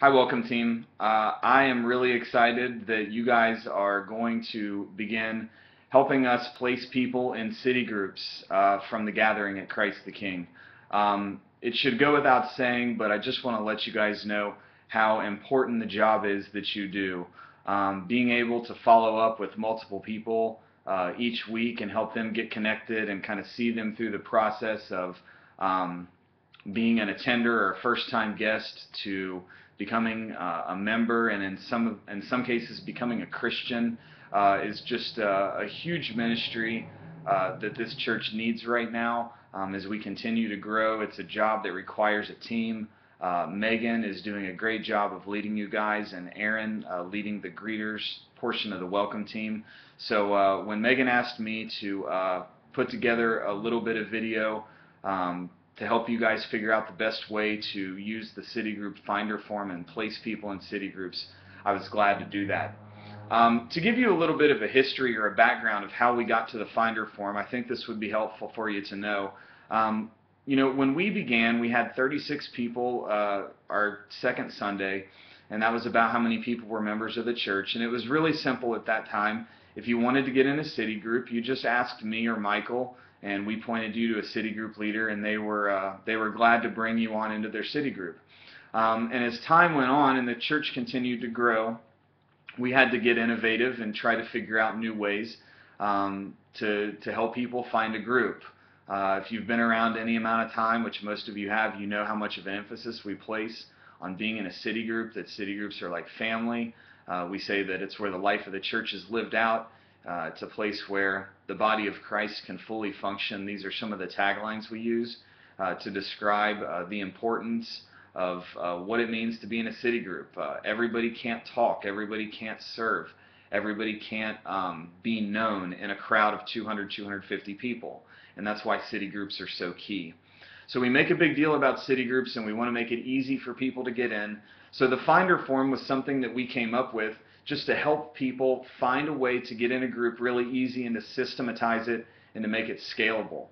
Hi, welcome team. I am really excited that you guys are going to begin helping us place people in city groups from the gathering at Christ the King. It should go without saying, but I just want to let you guys know how important the job is that you do. Being able to follow up with multiple people each week and help them get connected and kind of see them through the process of being an attender or a first-time guest to becoming a member, and in some cases becoming a Christian, is just a huge ministry that this church needs right now. As we continue to grow, it's a job that requires a team. Megan is doing a great job of leading you guys, and Aaron leading the greeters portion of the welcome team. So when Megan asked me to put together a little bit of video to help you guys figure out the best way to use the city group finder form and place people in city groups, I was glad to do that. To give you a little bit of a history or a background of how we got to the finder form, I think this would be helpful for you to know. When we began, we had 36 people our second Sunday, and that was about how many people were members of the church. And it was really simple at that time. If you wanted to get in a city group, you just asked me or Michael, and we pointed you to a city group leader, and they were glad to bring you on into their city group. And as time went on and the church continued to grow, we had to get innovative and try to figure out new ways to help people find a group. If you've been around any amount of time, which most of you have, you know how much of an emphasis we place on being in a city group, that city groups are like family. We say that it's where the life of the church is lived out. It's a place where the body of Christ can fully function. These are some of the taglines we use to describe the importance of what it means to be in a city group. Everybody can't talk. Everybody can't serve. Everybody can't be known in a crowd of 200, 250 people. And that's why city groups are so key. So we make a big deal about city groups, and we want to make it easy for people to get in. So the finder form was something that we came up with just to help people find a way to get in a group really easy and to systematize it and to make it scalable.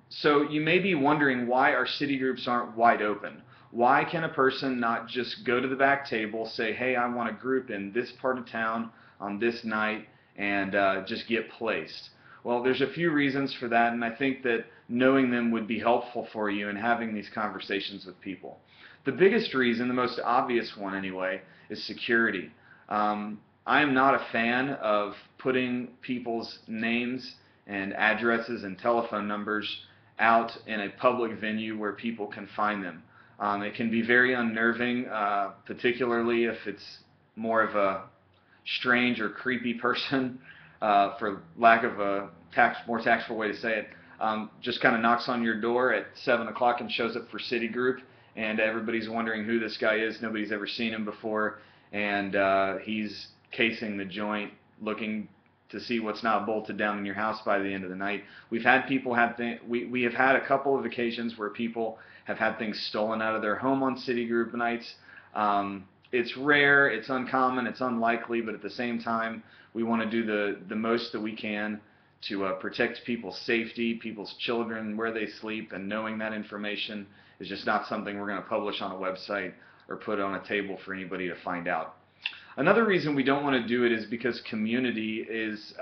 So you may be wondering why our city groups aren't wide open. Why can a person not just go to the back table, say, hey, I want a group in this part of town on this night, and just get placed? Well, there's a few reasons for that, and I think that knowing them would be helpful for you in having these conversations with people. The biggest reason, the most obvious one anyway, is security. I am not a fan of putting people's names and addresses and telephone numbers out in a public venue where people can find them. It can be very unnerving, particularly if it's more of a strange or creepy person, for lack of a more tactful way to say it. Just kind of knocks on your door at 7 o'clock and shows up for city group, and everybody's wondering who this guy is. Nobody's ever seen him before, and he's casing the joint, looking to see what's not bolted down in your house by the end of the night. We've had people we have had a couple of occasions where people have had things stolen out of their home on city group nights. It's rare, it's uncommon, it's unlikely, but at the same time, we want to do the most that we can to protect people's safety, people's children, where they sleep, and knowing that information is just not something we're going to publish on a website or put on a table for anybody to find out. Another reason we don't want to do it is because community is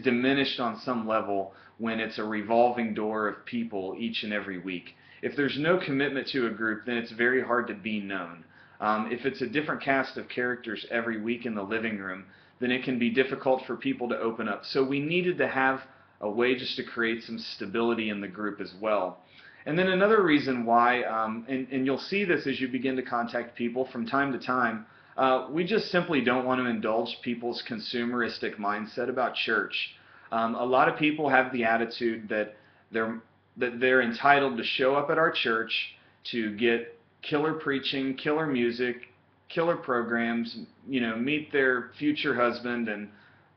diminished on some level when it's a revolving door of people each and every week. If there's no commitment to a group, then it's very hard to be known. If it's a different cast of characters every week in the living room, then it can be difficult for people to open up. So we needed to have a way just to create some stability in the group as well. And then another reason why, and you'll see this as you begin to contact people from time to time, we just simply don't want to indulge people's consumeristic mindset about church. A lot of people have the attitude that they're entitled to show up at our church to get killer preaching, killer music, killer programs, meet their future husband and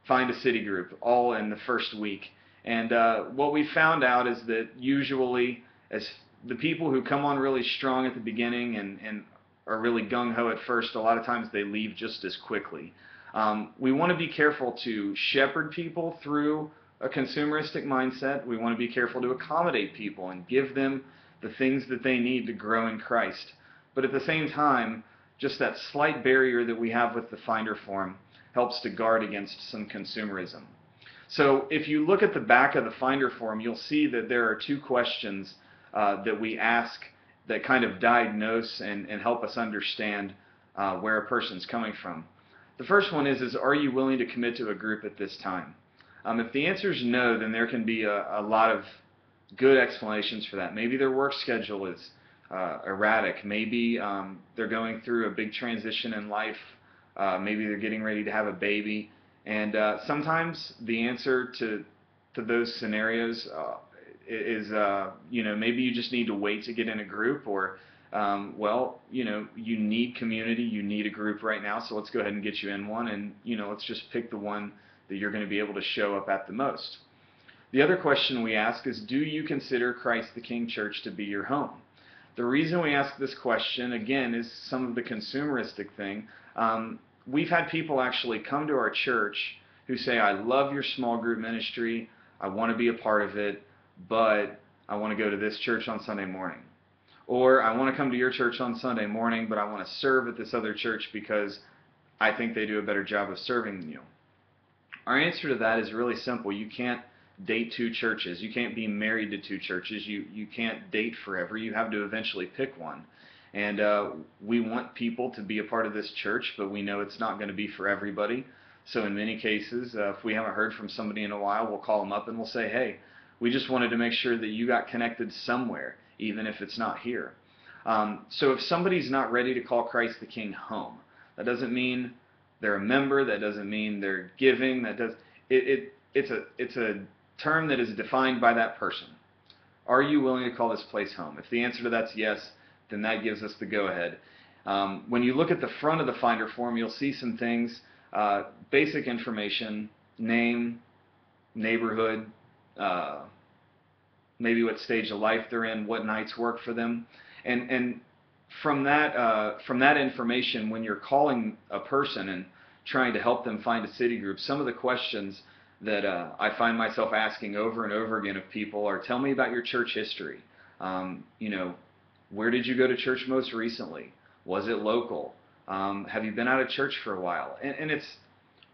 find a city group all in the first week. And what we found out is that usually, as the people who come on really strong at the beginning and are really gung-ho at first, a lot of times they leave just as quickly. We want to be careful to shepherd people through a consumeristic mindset. We want to be careful to accommodate people and give them the things that they need to grow in Christ. But at the same time, just that slight barrier that we have with the finder form helps to guard against some consumerism. So if you look at the back of the finder form, you'll see that there are two questions that we ask that kind of diagnose and help us understand where a person's coming from. The first one is are you willing to commit to a group at this time? If the answer is no, then there can be a lot of good explanations for that. Maybe their work schedule is erratic. Maybe they're going through a big transition in life. Maybe they're getting ready to have a baby. And sometimes the answer to those scenarios is, maybe you just need to wait to get in a group, or, you need community, you need a group right now, so let's go ahead and get you in one, and, let's just pick the one that you're going to be able to show up at the most. The other question we ask is, do you consider Christ the King Church to be your home? The reason we ask this question, again, is some of the consumeristic thing. We've had people actually come to our church who say, I love your small group ministry, I want to be a part of it, but I want to go to this church on Sunday morning. Or I want to come to your church on Sunday morning, but I want to serve at this other church because I think they do a better job of serving than you. Our answer to that is really simple. You can't date two churches. You can't be married to two churches. You can't date forever. You have to eventually pick one. And we want people to be a part of this church, but we know it's not going to be for everybody. So in many cases, if we haven't heard from somebody in a while, we'll call them up and we'll say, hey, we just wanted to make sure that you got connected somewhere, even if it's not here. So if somebody's not ready to call Christ the King home, that doesn't mean they're a member, that doesn't mean they're giving, it's a term that is defined by that person. Are you willing to call this place home? If the answer to that's yes, then that gives us the go-ahead. When you look at the front of the finder form, you'll see some things, basic information, name, neighborhood, maybe what stage of life they're in, what nights work for them. And from that information, when you're calling a person and trying to help them find a city group, some of the questions that I find myself asking over and over again of people are, tell me about your church history. Where did you go to church most recently? Was it local? Have you been out of church for a while? And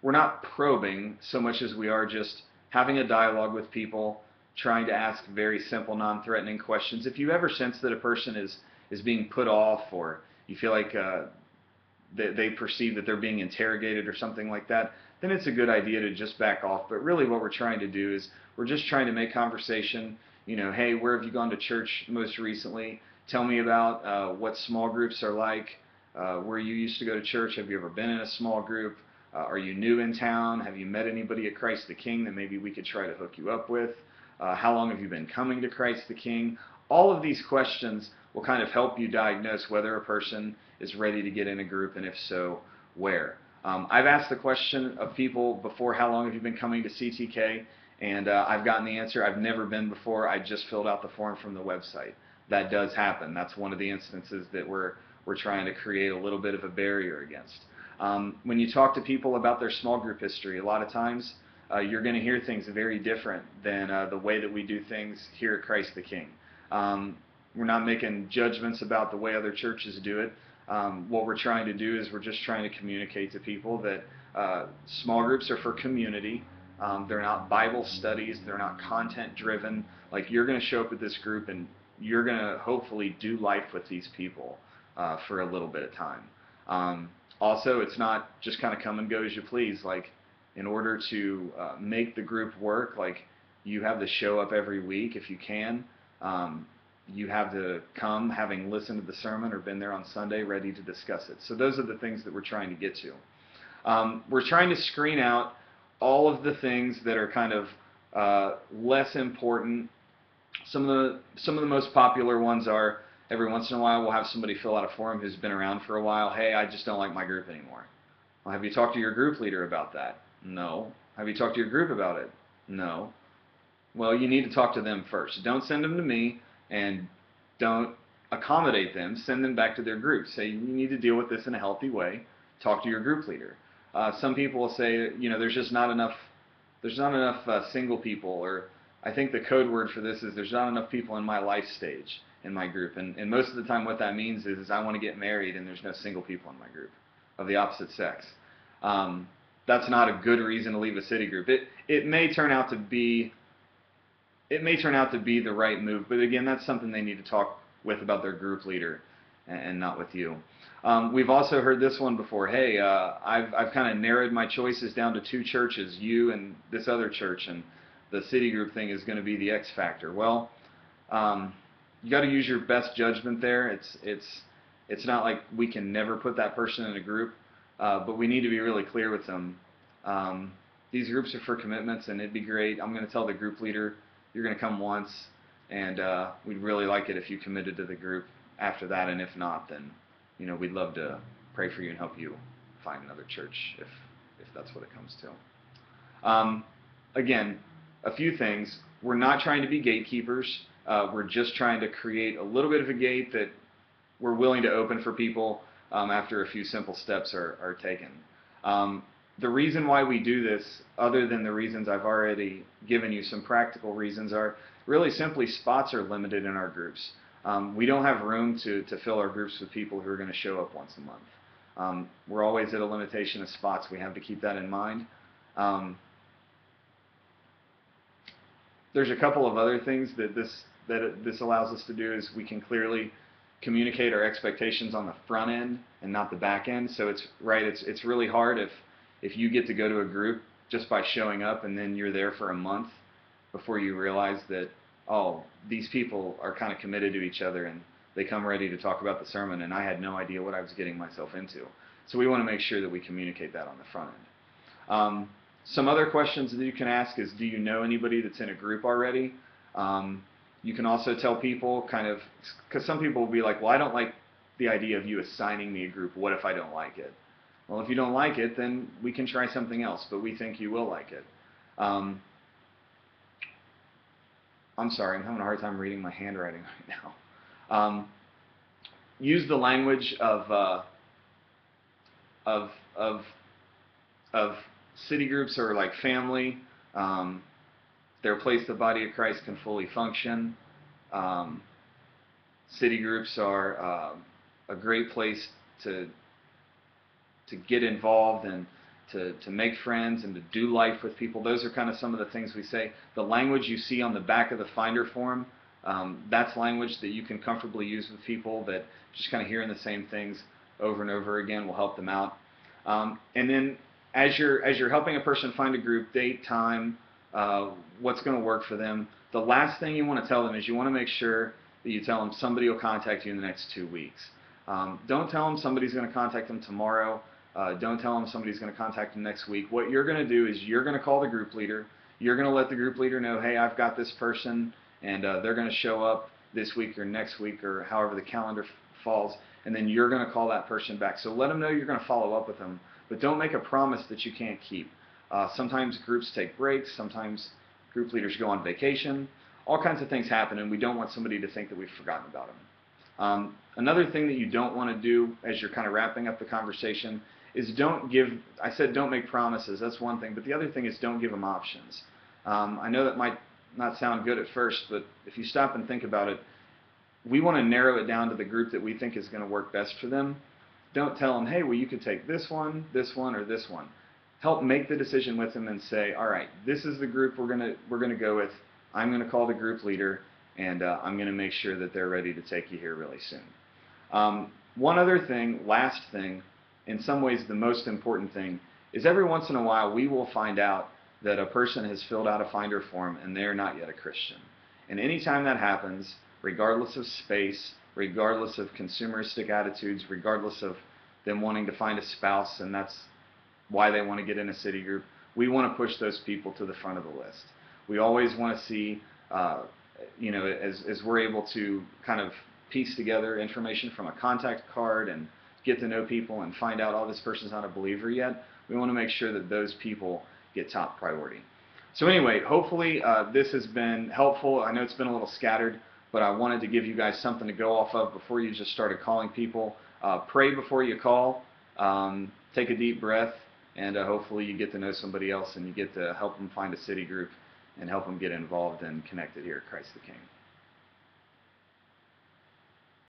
we're not probing so much as we are just having a dialogue with people, trying to ask very simple, non-threatening questions. If you ever sense that a person is being put off, or you feel like they perceive that they're being interrogated or something like that, then it's a good idea to just back off. But really what we're trying to do is we're just trying to make conversation. Hey, where have you gone to church most recently? Tell me about what small groups are like, where you used to go to church. Have you ever been in a small group? Are you new in town? Have you met anybody at Christ the King that maybe we could try to hook you up with? How long have you been coming to Christ the King? All of these questions will kind of help you diagnose whether a person is ready to get in a group, and if so, where. I've asked the question of people before, how long have you been coming to CTK? And I've gotten the answer, I've never been before, I just filled out the form from the website. That does happen. That's one of the instances that we're trying to create a little bit of a barrier against. When you talk to people about their small group history, a lot of times you're going to hear things very different than the way that we do things here at Christ the King. We're not making judgments about the way other churches do it. What we're trying to do is we're just trying to communicate to people that small groups are for community. They're not Bible studies. They're not content driven. Like, you're going to show up at this group and you're going to hopefully do life with these people for a little bit of time. Also, it's not just kind of come and go as you please. Like, in order to make the group work, like, you have to show up every week if you can. You have to come having listened to the sermon or been there on Sunday ready to discuss it. So those are the things that we're trying to get to. We're trying to screen out all of the things that are kind of less important. Some of the most popular ones are, every once in a while we'll have somebody fill out a form who's been around for a while. Hey, I just don't like my group anymore. Well, have you talked to your group leader about that? No. Have you talked to your group about it? No. Well, you need to talk to them first. Don't send them to me, and don't accommodate them. Send them back to their group. Say, you need to deal with this in a healthy way. Talk to your group leader. Some people will say, there's just not enough. There's not enough single people, or I think the code word for this is there's not enough people in my life stage. in my group. And most of the time what that means is I want to get married and there's no single people in my group of the opposite sex. That's not a good reason to leave a city group. It may turn out to be the right move, but again, that's something they need to talk with about their group leader and not with you. We've also heard this one before. Hey, I've kind of narrowed my choices down to 2 churches, you and this other church, and the city group thing is going to be the X factor. Well, you got to use your best judgment there. It's not like we can never put that person in a group, but we need to be really clear with them. These groups are for commitments, and it'd be great. I'm going to tell the group leader, you're going to come once, and we'd really like it if you committed to the group after that, and if not, then we'd love to pray for you and help you find another church if that's what it comes to. Again, a few things. We're not trying to be gatekeepers. We're just trying to create a little bit of a gate that we're willing to open for people after a few simple steps are taken. The reason why we do this, other than the reasons I've already given you, some practical reasons, are really simply spots are limited in our groups. We don't have room to fill our groups with people who are going to show up once a month. We're always at a limitation of spots. We have to keep that in mind. There's a couple of other things that this allows us to do is we can clearly communicate our expectations on the front end and not the back end. So it's really hard if you get to go to a group just by showing up and then you're there for a month before you realize that, oh, these people are kind of committed to each other and they come ready to talk about the sermon and I had no idea what I was getting myself into. So we want to make sure that we communicate that on the front end. Some other questions that you can ask is, do you know anybody that's in a group already? You can also tell people because some people will be like, well, I don't like the idea of you assigning me a group. What if I don't like it? Well, if you don't like it, then we can try something else, but we think you will like it. I'm sorry, I'm having a hard time reading my handwriting right now. Use the language of city groups are like family. They're a place the body of Christ can fully function. City groups are a great place to get involved and to make friends and to do life with people. Those are kind of some of the things we say. The language you see on the back of the Finder form, that's language that you can comfortably use with people that just kind of hearing the same things over and over again will help them out. And then as you're helping a person find a group, date, time, what's going to work for them, the last thing you want to tell them is you want to make sure that you tell them somebody will contact you in the next 2 weeks. Don't tell them somebody's going to contact them tomorrow. Don't tell them somebody's going to contact them next week. What you're going to do is you're going to call the group leader. You're going to let the group leader know, hey, I've got this person, and they're going to show up this week or next week or however the calendar falls, and then you're going to call that person back. So let them know you're going to follow up with them, but don't make a promise that you can't keep. Sometimes groups take breaks. Sometimes group leaders go on vacation. All kinds of things happen, and we don't want somebody to think that we've forgotten about them. Another thing that you don't want to do as you're kind of wrapping up the conversation is I said don't make promises, that's one thing, but the other thing is don't give them options. I know that might not sound good at first, but if you stop and think about it, we want to narrow it down to the group that we think is going to work best for them. Don't tell them, hey, well, you could take this one, or this one. Help make the decision with them and say, all right, this is the group we're going to go with. I'm going to call the group leader, and I'm going to make sure that they're ready to take you here really soon. One other thing, last thing, in some ways the most important thing, is every once in a while we will find out that a person has filled out a Finder form and they're not yet a Christian. And anytime that happens, regardless of space, regardless of consumeristic attitudes, regardless of them wanting to find a spouse and that's why they want to get in a city group, we want to push those people to the front of the list. We always want to see, as we're able to kind of piece together information from a contact card and get to know people and find out, oh, this person's not a believer yet, we want to make sure that those people get top priority. So anyway, hopefully this has been helpful. I know it's been a little scattered, but I wanted to give you guys something to go off of before you just started calling people. Pray before you call. Take a deep breath, and hopefully you get to know somebody else and you get to help them find a city group and help them get involved and connected here at Christ the King.